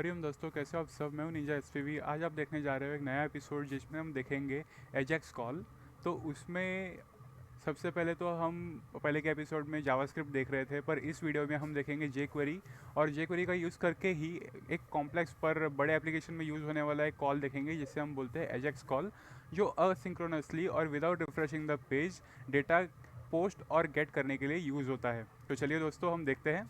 हरिओम दोस्तों, कैसे हो आप सब। मैं हूं निंजा एसपीवी। आज आप देखने जा रहे हो एक नया एपिसोड जिसमें हम देखेंगे एजेक्स कॉल। तो उसमें सबसे पहले तो हम पहले के एपिसोड में जावास्क्रिप्ट देख रहे थे, पर इस वीडियो में हम देखेंगे जे क्वेरी। और जे क्वेरी का यूज़ करके ही एक कॉम्प्लेक्स पर बड़े एप्लीकेशन में यूज़ होने वाला एक कॉल देखेंगे जिसे हम बोलते हैं एजेक्स कॉल, जो असिंक्रोनसली और without refreshing the page data post और गेट करने के लिए यूज़ होता है। तो चलिए दोस्तों, हम देखते हैं।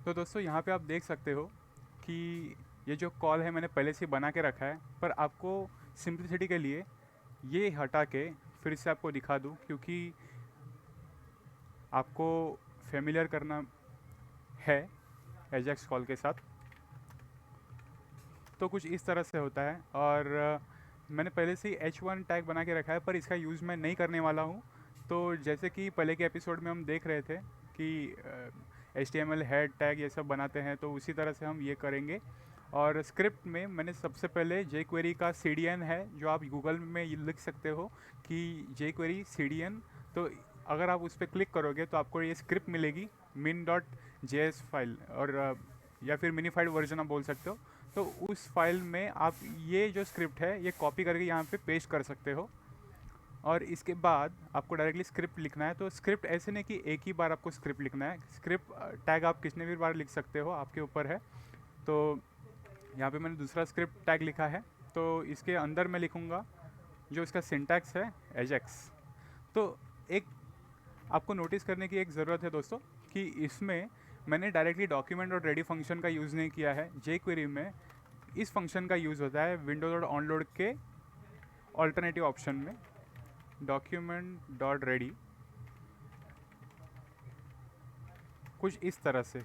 तो दोस्तों, यहाँ पे आप देख सकते हो कि ये जो कॉल है मैंने पहले से ही बना के रखा है, पर आपको सिंपलिसिटी के लिए ये हटा के फिर से आपको दिखा दूँ, क्योंकि आपको फेमिलियर करना है एजेक्स कॉल के साथ। तो कुछ इस तरह से होता है। और मैंने पहले से ही H1 टैग बना के रखा है, पर इसका यूज़ मैं नहीं करने वाला हूँ। तो जैसे कि पहले के एपिसोड में हम देख रहे थे कि HTML हेड टैग ये सब बनाते हैं, तो उसी तरह से हम ये करेंगे। और स्क्रिप्ट में मैंने सबसे पहले जे क्वेरी का CDN है, जो आप गूगल में ये लिख सकते हो कि जे क्वेरी CDN। तो अगर आप उस पर क्लिक करोगे तो आपको ये स्क्रिप्ट मिलेगी, min.js फाइल, और या फिर मिनीफाइड वर्जन आप बोल सकते हो। तो उस फाइल में आप ये जो स्क्रिप्ट है ये कॉपी करके यहाँ पे पेस्ट कर सकते हो। और इसके बाद आपको डायरेक्टली स्क्रिप्ट लिखना है। तो स्क्रिप्ट ऐसे नहीं कि एक ही बार आपको स्क्रिप्ट लिखना है, स्क्रिप्ट टैग आप कितने भी बार लिख सकते हो, आपके ऊपर है। तो यहाँ पे मैंने दूसरा स्क्रिप्ट टैग लिखा है, तो इसके अंदर मैं लिखूँगा जो इसका सिंटैक्स है, एजेक्स। तो एक आपको नोटिस करने की एक ज़रूरत है दोस्तों कि इसमें मैंने डायरेक्टली डॉक्यूमेंट और रेडी फंक्शन का यूज़ नहीं किया है। जे क्वेरी में इस फंक्शन का यूज़ होता है विंडोज डॉट ऑनलोड के ऑल्टरनेटिव ऑप्शन में, डॉक्यूमेंट डॉट रेडी, कुछ इस तरह से।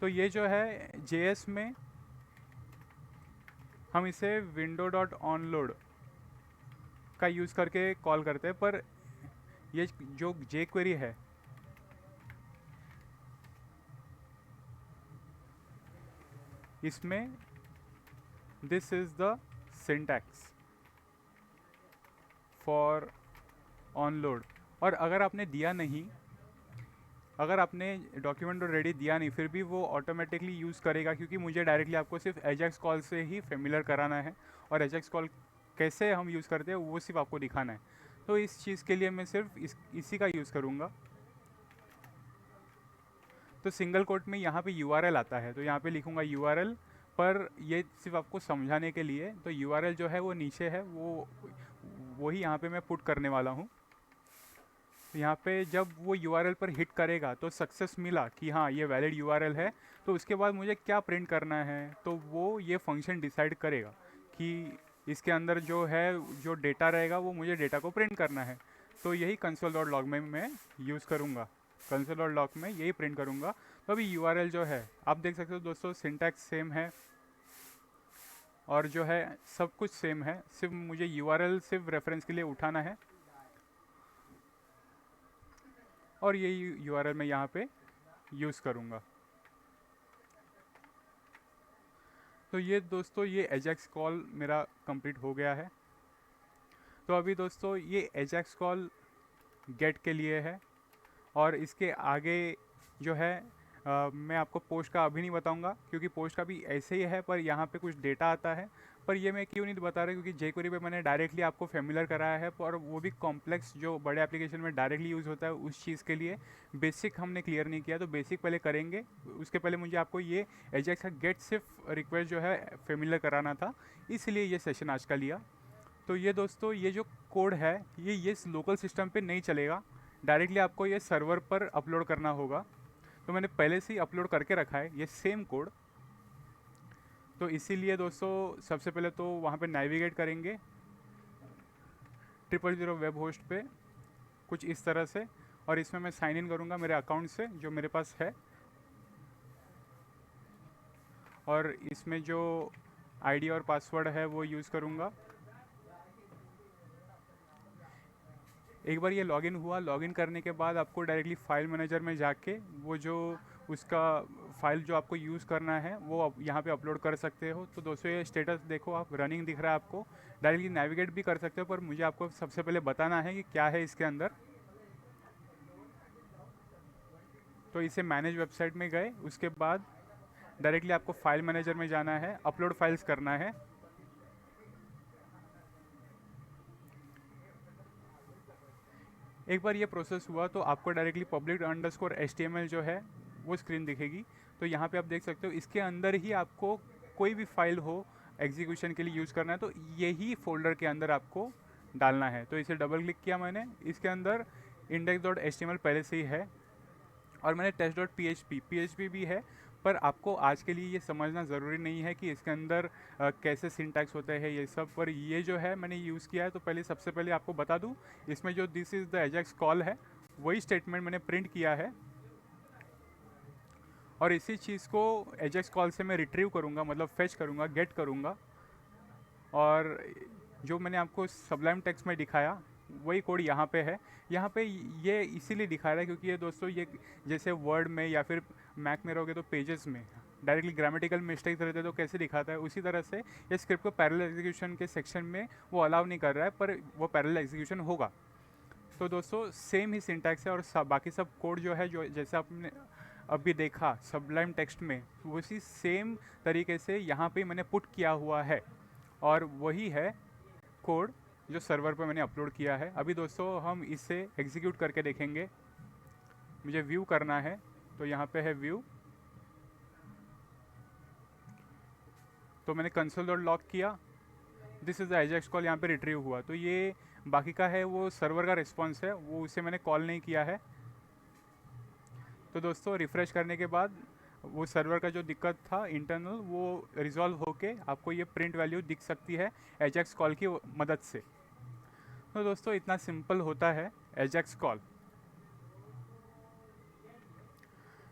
तो ये जो है JS में हम इसे विंडो डॉट ऑनलोड का यूज़ करके कॉल करते हैं, पर ये जो जे क्वेरी है इसमें this is the syntax for onload. और अगर आपने दिया नहीं, अगर आपने डॉक्यूमेंट और रेडी दिया नहीं, फिर भी वो ऑटोमेटिकली यूज़ करेगा, क्योंकि मुझे डायरेक्टली आपको सिर्फ एजेक्स कॉल से ही फेमिलियर कराना है। और एजेक्स कॉल कैसे हम यूज़ करते हैं वो सिर्फ आपको दिखाना है। तो इस चीज़ के लिए मैं सिर्फ इसी का यूज़ करूँगा। तो सिंगल कोट में यहाँ पे URL आता है, तो यहाँ पे लिखूँगा URL। पर ये सिर्फ आपको समझाने के लिए, तो URL जो है वो नीचे है, वो वही यहाँ पे मैं पुट करने वाला हूँ। तो यहाँ पे जब वो URL पर हिट करेगा तो सक्सेस मिला कि हाँ ये वैलिड URL है, तो उसके बाद मुझे क्या प्रिंट करना है, तो वो ये फंक्शन डिसाइड करेगा कि इसके अंदर जो है जो डेटा रहेगा वो मुझे डेटा को प्रिंट करना है। तो यही कंसोल डॉट लॉग में मैं यूज़ करूँगा, कंसोल डॉट लॉग में यही प्रिंट करूँगा। तो अभी URL जो है आप देख सकते हो दोस्तों, सिंटैक्स सेम है और जो है सब कुछ सेम है, सिर्फ मुझे URL सिर्फ रेफरेंस के लिए उठाना है। और यही URL मैं यहाँ पे यूज़ करूँगा। तो ये दोस्तों, ये एजेक्स कॉल मेरा कंप्लीट हो गया है। तो अभी दोस्तों ये एजेक्स कॉल गेट के लिए है, और इसके आगे जो है मैं आपको पोस्ट का अभी नहीं बताऊंगा, क्योंकि पोस्ट का भी ऐसे ही है, पर यहाँ पे कुछ डेटा आता है। पर ये मैं क्यों नहीं बता रहा, क्योंकि jQuery पे मैंने डायरेक्टली आपको फेमिलियर कराया है, और वो भी कॉम्प्लेक्स जो बड़े एप्लीकेशन में डायरेक्टली यूज़ होता है उस चीज़ के लिए बेसिक हमने क्लियर नहीं किया। तो बेसिक पहले करेंगे, उसके पहले मुझे आपको ये एजेक्स का गेट सिर्फ रिक्वेस्ट जो है फेमिलियर कराना था, इसलिए ये सेशन आज का लिया। तो ये दोस्तों, ये जो कोड है ये लोकल सिस्टम पे नहीं चलेगा, डायरेक्टली आपको ये सर्वर पर अपलोड करना होगा। तो मैंने पहले से ही अपलोड करके रखा है ये सेम कोड। तो इसीलिए दोस्तों सबसे पहले तो वहाँ पे नेविगेट करेंगे 000 वेब होस्ट पे, कुछ इस तरह से। और इसमें मैं साइन इन करूँगा मेरे अकाउंट से जो मेरे पास है, और इसमें जो आईडी और पासवर्ड है वो यूज़ करूँगा। एक बार ये लॉगिन हुआ, लॉगिन करने के बाद आपको डायरेक्टली फाइल मैनेजर में जाके वो जो उसका फाइल जो आपको यूज़ करना है वो आप यहाँ पे अपलोड कर सकते हो। तो दोस्तों ये स्टेटस देखो आप, रनिंग दिख रहा है आपको, डायरेक्टली नेविगेट भी कर सकते हो, पर मुझे आपको सबसे पहले बताना है कि क्या है इसके अंदर। तो इसे मैनेज वेबसाइट में गए, उसके बाद डायरेक्टली आपको फाइल मैनेजर में जाना है, अपलोड फाइल्स करना है। एक बार ये प्रोसेस हुआ तो आपको डायरेक्टली public_html जो है वो स्क्रीन दिखेगी। तो यहाँ पे आप देख सकते हो इसके अंदर ही आपको कोई भी फाइल हो एग्जीक्यूशन के लिए यूज़ करना है, तो यही फोल्डर के अंदर आपको डालना है। तो इसे डबल क्लिक किया मैंने, इसके अंदर index.html पहले से ही है और मैंने test.php भी है, पर आपको आज के लिए ये समझना ज़रूरी नहीं है कि इसके अंदर कैसे सिंटैक्स होते हैं ये सब। पर ये जो है मैंने यूज़ किया है, तो पहले सबसे पहले आपको बता दूं, इसमें जो this is the Ajax call है वही स्टेटमेंट मैंने प्रिंट किया है और इसी चीज़ को एजेक्स कॉल से मैं रिट्रीव करूँगा, मतलब फेच करूँगा, गेट करूँगा। और जो मैंने आपको सबलाइम टेक्स्ट में दिखाया वही कोड यहाँ पे है। यहाँ पे ये इसीलिए दिखा रहा है क्योंकि ये दोस्तों ये जैसे वर्ड में या फिर मैक में रहोगे तो पेजेस में डायरेक्टली ग्रामेटिकल मिस्टेक्स रहते तो कैसे दिखाता है, उसी तरह से ये स्क्रिप्ट को पैरेलल एग्जीक्यूशन के सेक्शन में वो अलाउ नहीं कर रहा है, पर वो पैरेलल एग्जीक्यूशन होगा। तो दोस्तों सेम ही सिंटैक्स है और बाकी सब कोड जो है, जो जैसे आपने अभी देखा सबलाइम टेक्स्ट में, उसी सेम तरीके से यहाँ पे मैंने पुट किया हुआ है और वही है कोड जो सर्वर पे मैंने अपलोड किया है। अभी दोस्तों हम इसे एग्जीक्यूट करके देखेंगे। मुझे व्यू करना है, तो यहाँ पे है व्यू, तो मैंने console.log किया, this is the Ajax call, यहाँ पे रिट्रीव हुआ। तो ये बाकी का है वो सर्वर का रिस्पॉन्स है, वो उसे मैंने कॉल नहीं किया है। तो दोस्तों रिफ़्रेश करने के बाद वो सर्वर का जो दिक्कत था इंटरनल वो रिजॉल्व होके आपको ये प्रिंट वैल्यू दिख सकती है एजेक्स कॉल की मदद से। तो दोस्तों इतना सिंपल होता है एजेक्स कॉल।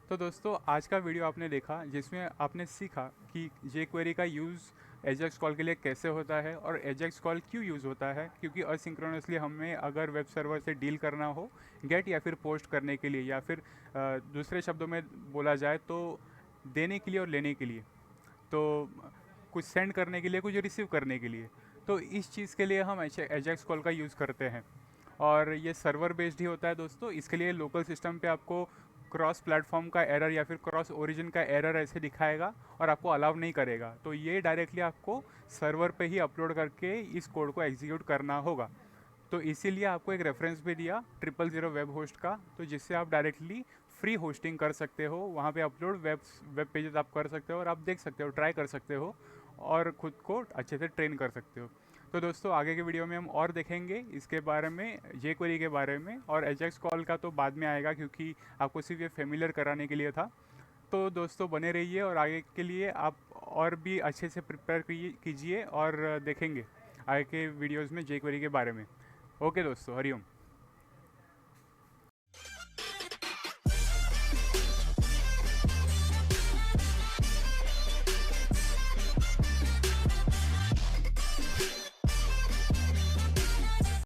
तो दोस्तों आज का वीडियो आपने देखा जिसमें आपने सीखा कि jQuery का यूज़ एजेक्स कॉल के लिए कैसे होता है और एजेक्स कॉल क्यों यूज़ होता है, क्योंकि असिंक्रोनसली हमें अगर वेब सर्वर से डील करना हो गेट या फिर पोस्ट करने के लिए, या फिर दूसरे शब्दों में बोला जाए तो देने के लिए और लेने के लिए, तो कुछ सेंड करने के लिए, कुछ रिसीव करने के लिए, तो इस चीज़ के लिए हम एजेक्स कॉल का यूज़ करते हैं। और ये सर्वर बेस्ड ही होता है दोस्तों। इसके लिए लोकल सिस्टम पे आपको क्रॉस प्लेटफॉर्म का एरर या फिर क्रॉस ओरिजिन का एरर ऐसे दिखाएगा और आपको अलाउ नहीं करेगा। तो ये डायरेक्टली आपको सर्वर पे ही अपलोड करके इस कोड को एग्जीक्यूट करना होगा। तो इसीलिए आपको एक रेफरेंस भी दिया 000 वेब होस्ट का, तो जिससे आप डायरेक्टली फ्री होस्टिंग कर सकते हो, वहाँ पे अपलोड वेब पेजेस आप कर सकते हो और आप देख सकते हो, ट्राई कर सकते हो और ख़ुद को अच्छे से ट्रेन कर सकते हो। तो दोस्तों आगे के वीडियो में हम और देखेंगे इसके बारे में, jQuery के बारे में, और एजेक्स कॉल का तो बाद में आएगा क्योंकि आपको सिर्फ ये फेमिलियर कराने के लिए था। तो दोस्तों बने रहिए और आगे के लिए आप और भी अच्छे से प्रिपेयर कीजिए और देखेंगे आगे के वीडियोज़ में jQuery के बारे में। ओके दोस्तों, हरिओम।